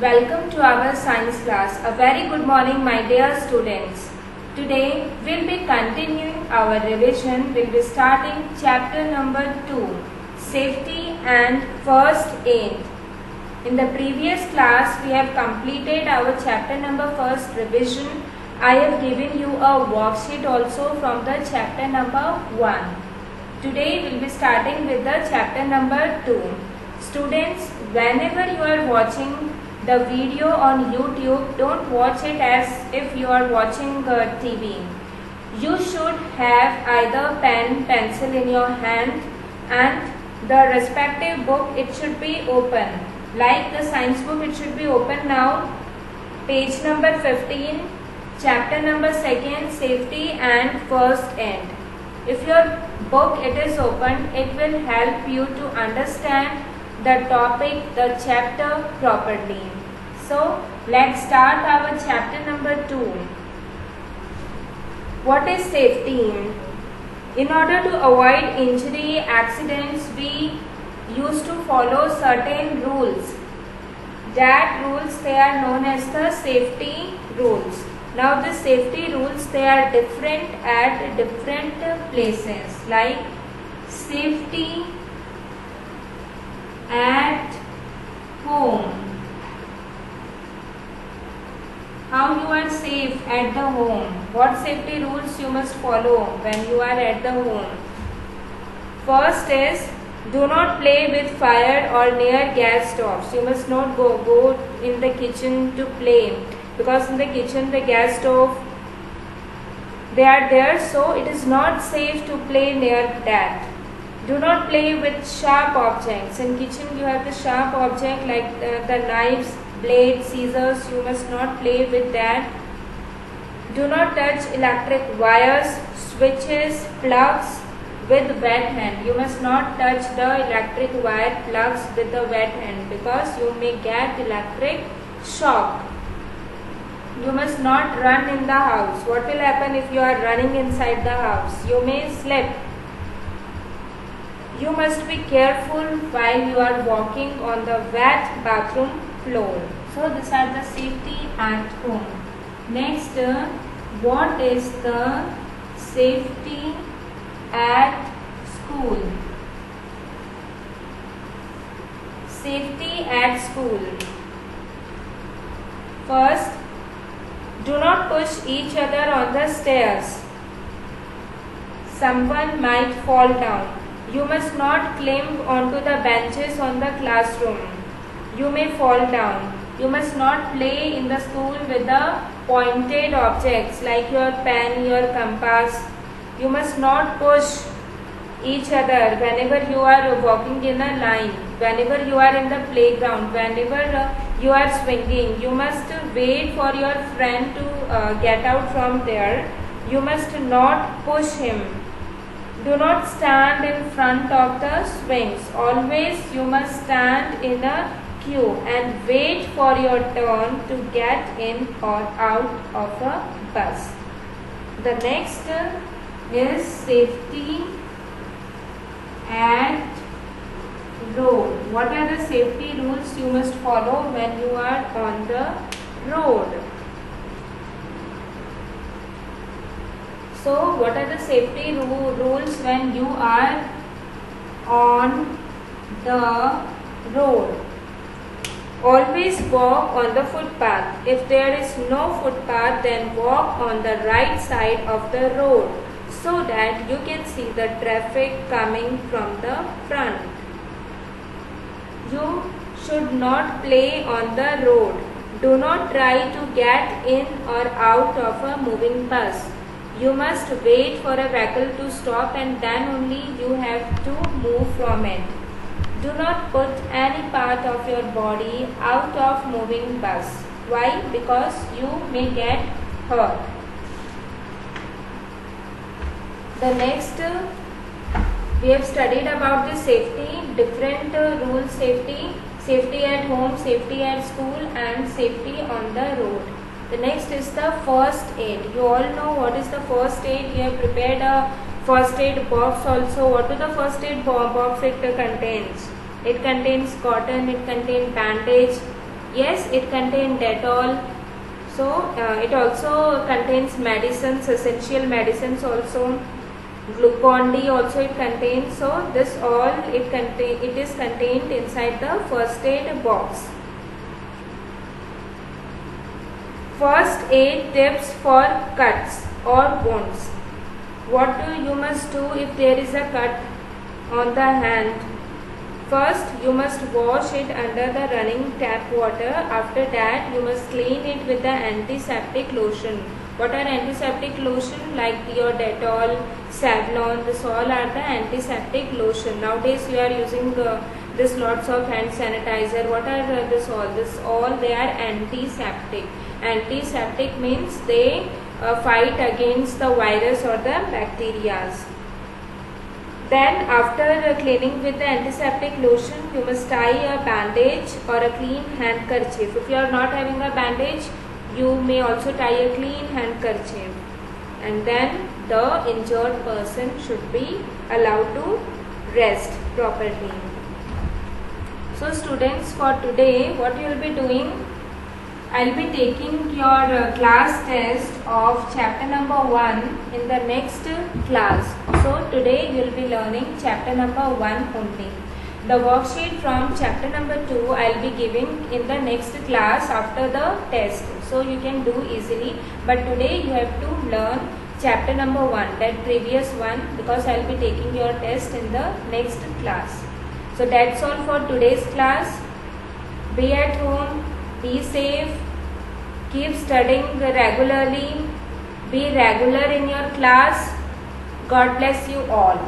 Welcome to our science class. A very good morning, my dear students. Today we'll be continuing our revision. We'll be starting chapter number 2, Safety and First Aid. In the previous class, we have completed our chapter number 1 revision. I have given you a worksheet also from the chapter number 1. Today we'll be starting with the chapter number 2. Students, whenever you are watching the video on YouTube, don't watch it as if you are watching TV. You should have either pen, pencil in your hand and the respective book, it should be open. Like the science book, it should be open now. Page number 15, chapter number 2, Safety and First Aid. If your book it is open, it will help you to understand the topic, the chapter properly. So, let's start our chapter number 2. What is safety? In order to avoid injury, accidents, we used to follow certain rules. That rules, they are known as the safety rules. Now, the safety rules, they are different at different places. Like safety at home. How you are safe at the home? What safety rules you must follow when you are at the home? First is, do not play with fire or near gas stoves. You must not go in the kitchen to play, because in the kitchen the gas stove, they are there, so it is not safe to play near that. Do not play with sharp objects. In kitchen you have the sharp object like the knives, blades, scissors. You must not play with that. Do not touch electric wires, switches, plugs with wet hand. You must not touch the electric wire plugs with the wet hand, because you may get electric shock. You must not run in the house. What will happen if you are running inside the house? You may slip. You must be careful while you are walking on the wet bathroom floor. So these are the safety at home. Next, what is the safety at school? Safety at school. First, do not push each other on the stairs. Someone might fall down. You must not climb onto the benches on the classroom. You may fall down. You must not play in the school with the pointed objects like your pen, your compass. You must not push each other whenever you are walking in a line, whenever you are in the playground, whenever you are swinging. You must wait for your friend to get out from there. You must not push him. Do not stand in front of the swings. Always you must stand in a queue and wait for your turn to get in or out of a bus. The next is safety at road. What are the safety rules you must follow when you are on the road? So, what are the safety rules when you are on the road? Always walk on the footpath. If there is no footpath, then walk on the right side of the road so that you can see the traffic coming from the front. You should not play on the road. Do not try to get in or out of a moving bus. You must wait for a vehicle to stop and then only you have to move from it. Do not put any part of your body out of moving bus. Why? Because you may get hurt. The next, we have studied about the safety, different rules, safety at home, safety at school and safety on the road. The next is the first aid. You all know what is the first aid. You have prepared a first aid box also. What is the first aid box it contains? It contains cotton, it contains bandage, Yes, it contains Dettol. So it also contains medicines, essential medicines also. Glucon-D also it contains. So this all it is contained inside the first aid box. First aid tips for cuts or wounds. What you must do if there is a cut on the hand? First, you must wash it under the running tap water. After that, you must clean it with the antiseptic lotion. What are antiseptic lotion? Like your Dettol, Savlon, this all are the antiseptic lotion. Nowadays, you are using this lots of hand sanitizer. What are this all? This all they are antiseptic. Antiseptic means they fight against the virus or the bacteria. Then after cleaning with the antiseptic lotion, you must tie a bandage or a clean handkerchief. If you are not having a bandage, you may also tie a clean handkerchief. And then the injured person should be allowed to rest properly. So students, for today what you will be doing? I will be taking your class test of chapter number 1 in the next class. So today you will be learning chapter number 1 only. The worksheet from chapter number 2 I will be giving in the next class after the test. So you can do easily. But today you have to learn chapter number 1, that previous one, because I will be taking your test in the next class. So that's all for today's class. Be at home. Be safe, keep studying regularly, be regular in your class. God bless you all.